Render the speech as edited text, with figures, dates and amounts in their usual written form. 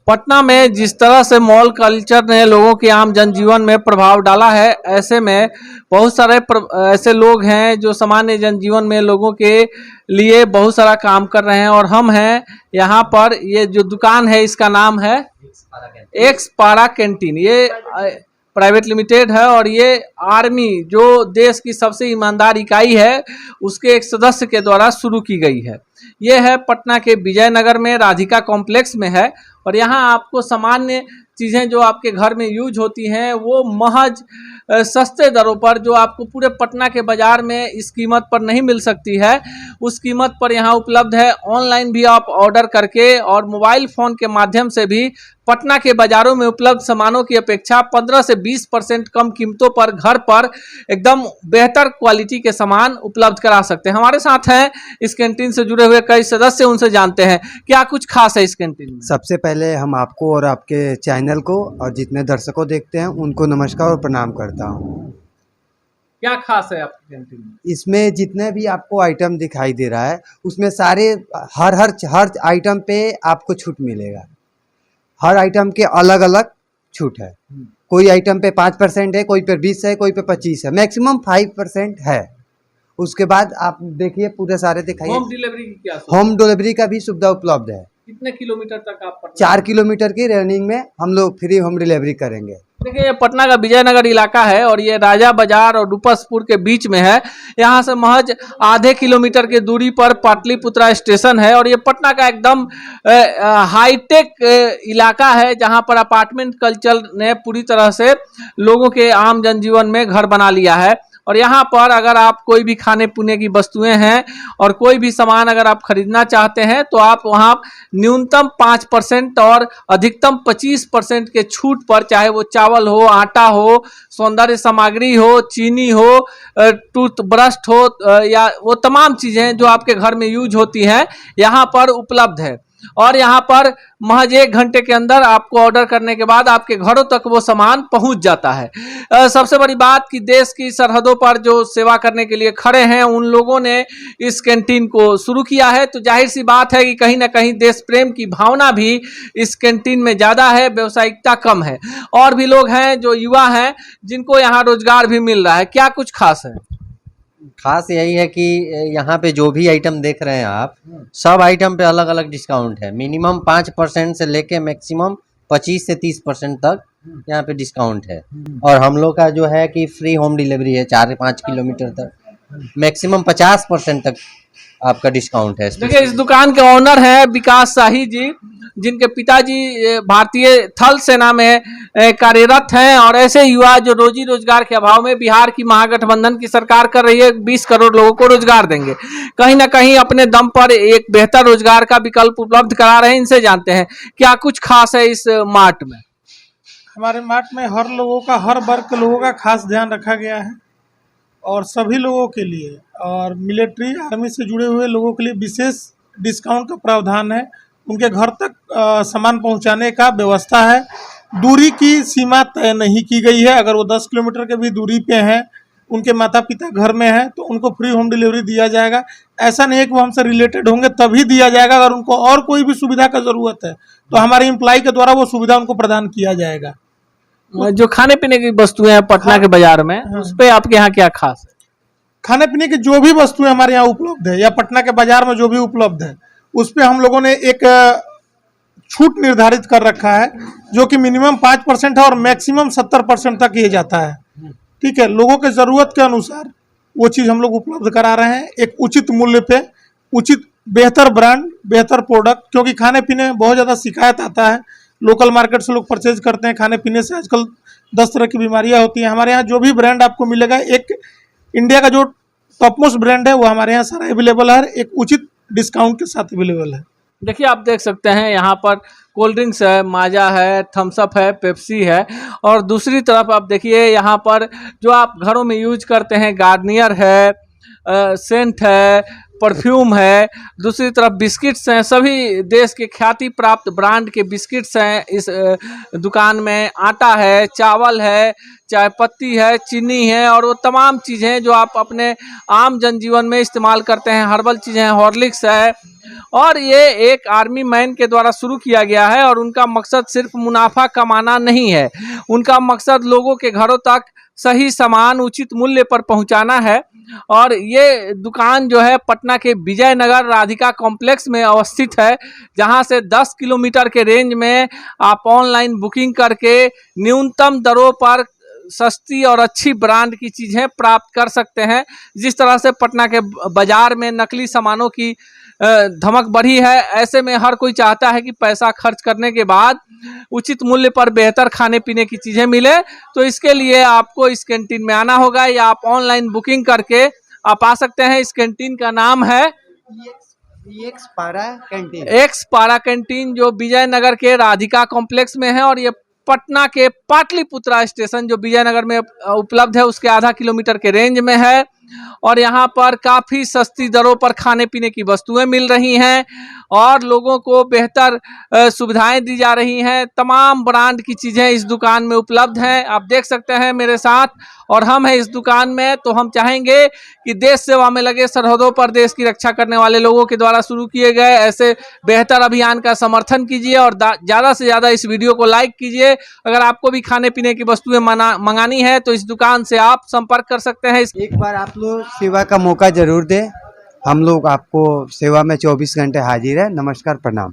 पटना में जिस तरह से मॉल कल्चर ने लोगों के आम जनजीवन में प्रभाव डाला है, ऐसे में बहुत सारे ऐसे लोग हैं जो सामान्य जनजीवन में लोगों के लिए बहुत सारा काम कर रहे हैं। और हम हैं यहाँ पर, ये जो दुकान है इसका नाम है एक्स पारा कैंटीन। ये प्राइवेट लिमिटेड है और ये आर्मी, जो देश की सबसे ईमानदार इकाई है, उसके एक सदस्य के द्वारा शुरू की गई है। ये है पटना के विजयनगर में, राधिका कॉम्प्लेक्स में है। और यहाँ आपको सामान्य चीज़ें जो आपके घर में यूज होती हैं वो महज सस्ते दरों पर, जो आपको पूरे पटना के बाज़ार में इस कीमत पर नहीं मिल सकती है, उस कीमत पर यहाँ उपलब्ध है। ऑनलाइन भी आप ऑर्डर करके और मोबाइल फ़ोन के माध्यम से भी पटना के बाज़ारों में उपलब्ध सामानों की अपेक्षा 15 से 20% कम कीमतों पर घर पर एकदम बेहतर क्वालिटी के सामान उपलब्ध करा सकते हैं। हमारे साथ हैं इस कैंटीन से जुड़े हुए कई सदस्य, उनसे जानते हैं क्या कुछ खास है इस कैंटीन में। सबसे पहले हम आपको और आपके चैनल को और जितने दर्शकों देखते हैं उनको नमस्कार और प्रणाम करता हूँ। क्या खास है आपकी कैंटीन में? इसमें जितने भी आपको आइटम दिखाई दे रहा है उसमें सारे हर आइटम पे आपको छूट मिलेगा। हर आइटम के अलग अलग छूट है। कोई आइटम पे 5% है, कोई पे 20 है, कोई पे 25 है, मैक्सिमम 5% है। उसके बाद आप देखिए पूरे सारे दिखाइए। होम डिलीवरी की क्या? होम डिलीवरी का भी सुविधा उपलब्ध है। कितने किलोमीटर तक आप? 4 किलोमीटर की रनिंग में हम लोग फ्री होम डिलीवरी करेंगे। देखिए, ये पटना का विजयनगर इलाका है और ये राजा बाजार और रूपसपुर के बीच में है। यहाँ से महज आधे किलोमीटर की दूरी पर पाटलिपुत्रा स्टेशन है और ये पटना का एकदम हाईटेक इलाका है, जहाँ पर अपार्टमेंट कल्चर ने पूरी तरह से लोगों के आम जनजीवन में घर बना लिया है। और यहाँ पर अगर आप कोई भी खाने पीने की वस्तुएं हैं और कोई भी सामान अगर आप खरीदना चाहते हैं तो आप वहाँ न्यूनतम 5% और अधिकतम 25% के छूट पर, चाहे वो चावल हो, आटा हो, सौंदर्य सामग्री हो, चीनी हो, टूथब्रश हो, या वो तमाम चीज़ें जो आपके घर में यूज होती हैं यहाँ पर उपलब्ध है। और यहाँ पर महज 1 घंटे के अंदर आपको ऑर्डर करने के बाद आपके घरों तक वो सामान पहुंच जाता है। सबसे बड़ी बात कि देश की सरहदों पर जो सेवा करने के लिए खड़े हैं उन लोगों ने इस कैंटीन को शुरू किया है, तो जाहिर सी बात है कि कहीं ना कहीं देश प्रेम की भावना भी इस कैंटीन में ज़्यादा है, व्यावसायिकता कम है। और भी लोग हैं जो युवा हैं जिनको यहाँ रोजगार भी मिल रहा है। क्या कुछ खास है? खास यही है कि यहाँ पे जो भी आइटम देख रहे हैं आप, सब आइटम पे अलग अलग डिस्काउंट है। मिनिमम 5% से लेके मैक्सिमम 25 से 30% तक यहाँ पे डिस्काउंट है। और हम लोग का जो है कि फ्री होम डिलीवरी है 4 से 5 किलोमीटर तक, मैक्सिमम 50% तक आपका डिस्काउंट है। देखिए, इस दुकान के ऑनर हैं विकास शाही जी, जिनके पिताजी भारतीय थल सेना में कार्यरत हैं। और ऐसे युवा जो रोजी रोजगार के अभाव में, बिहार की महागठबंधन की सरकार कर रही है 20 करोड़ लोगों को रोजगार देंगे, कहीं ना कहीं अपने दम पर एक बेहतर रोजगार का विकल्प उपलब्ध करा रहे हैं। इनसे जानते हैं क्या कुछ खास है इस मार्ट में। हमारे मार्ट में हर लोगों का, हर वर्ग के लोगों का खास ध्यान रखा गया है और सभी लोगों के लिए, और मिलिट्री आर्मी से जुड़े हुए लोगों के लिए विशेष डिस्काउंट का प्रावधान है। उनके घर तक सामान पहुंचाने का व्यवस्था है। दूरी की सीमा तय नहीं की गई है। अगर वो 10 किलोमीटर के भी दूरी पे हैं, उनके माता पिता घर में हैं, तो उनको फ्री होम डिलीवरी दिया जाएगा। ऐसा नहीं है कि वो हमसे रिलेटेड होंगे तभी दिया जाएगा। अगर उनको और कोई भी सुविधा का ज़रूरत है तो हमारे एम्प्लॉय के द्वारा वो सुविधा उनको प्रदान किया जाएगा। जो खाने पीने की वस्तुएं हैं पटना के बाजार में, उस पे आपके यहाँ क्या खास है? खाने पीने की जो भी वस्तुएं हमारे यहाँ उपलब्ध है या पटना के बाजार में जो भी उपलब्ध है, उस पे हम लोगों ने एक छूट निर्धारित कर रखा है, जो कि मिनिमम 5% है और मैक्सिमम 70% तक ये जाता है। ठीक है, लोगों के ज़रूरत के अनुसार वो चीज़ हम लोग उपलब्ध करा रहे हैं, एक उचित मूल्य पे, उचित बेहतर ब्रांड, बेहतर प्रोडक्ट। क्योंकि खाने पीने में बहुत ज़्यादा शिकायत आता है, लोकल मार्केट से लोग परचेज करते हैं, खाने पीने से आजकल 10 तरह की बीमारियां होती हैं। हमारे यहाँ जो भी ब्रांड आपको मिलेगा, एक इंडिया का जो टॉप मोस्ट ब्रांड है वो हमारे यहाँ सारा अवेलेबल है, एक उचित डिस्काउंट के साथ अवेलेबल है। देखिए, आप देख सकते हैं यहाँ पर कोल्ड ड्रिंक्स है, माजा है, थम्स अप है, पेप्सी है। और दूसरी तरफ आप देखिए यहाँ पर जो आप घरों में यूज करते हैं, गार्नियर है, सेंट है, परफ्यूम है। दूसरी तरफ बिस्किट्स हैं, सभी देश के ख्याति प्राप्त ब्रांड के बिस्किट्स हैं इस दुकान में। आटा है, चावल है, चाय पत्ती है, चीनी है और वो तमाम चीज़ें जो आप अपने आम जनजीवन में इस्तेमाल करते हैं, हर्बल चीज़ें हैं, हॉर्लिक्स है, और ये एक आर्मी मैन के द्वारा शुरू किया गया है और उनका मकसद सिर्फ मुनाफा कमाना नहीं है, उनका मकसद लोगों के घरों तक सही सामान उचित मूल्य पर पहुंचाना है। और ये दुकान जो है पटना के विजयनगर राधिका कॉम्प्लेक्स में अवस्थित है, जहां से 10 किलोमीटर के रेंज में आप ऑनलाइन बुकिंग करके न्यूनतम दरों पर सस्ती और अच्छी ब्रांड की चीज़ें प्राप्त कर सकते हैं। जिस तरह से पटना के बाजार में नकली सामानों की धमक बढ़ी है, ऐसे में हर कोई चाहता है कि पैसा खर्च करने के बाद उचित मूल्य पर बेहतर खाने पीने की चीज़ें मिले। तो इसके लिए आपको इस कैंटीन में आना होगा या आप ऑनलाइन बुकिंग करके आप आ सकते हैं। इस कैंटीन का नाम है एक्स पारा कैंटीन। एक्स पारा कैंटीन, जो विजयनगर के राधिका कॉम्प्लेक्स में है और ये पटना के पाटलिपुत्रा स्टेशन जो विजयनगर में उपलब्ध है उसके आधा किलोमीटर के रेंज में है। और यहाँ पर काफ़ी सस्ती दरों पर खाने पीने की वस्तुएं मिल रही हैं और लोगों को बेहतर सुविधाएं दी जा रही हैं। तमाम ब्रांड की चीज़ें इस दुकान में उपलब्ध हैं, आप देख सकते हैं मेरे साथ। और हम हैं इस दुकान में, तो हम चाहेंगे कि देश सेवा में लगे, सरहदों पर देश की रक्षा करने वाले लोगों के द्वारा शुरू किए गए ऐसे बेहतर अभियान का समर्थन कीजिए और ज़्यादा से ज़्यादा इस वीडियो को लाइक कीजिए। अगर आपको भी खाने पीने की वस्तुएं मंगानी है तो इस दुकान से आप संपर्क कर सकते हैं। एक बार आप लोग सेवा का मौका जरूर दें, हम लोग आपको सेवा में 24 घंटे हाजिर है। नमस्कार, प्रणाम।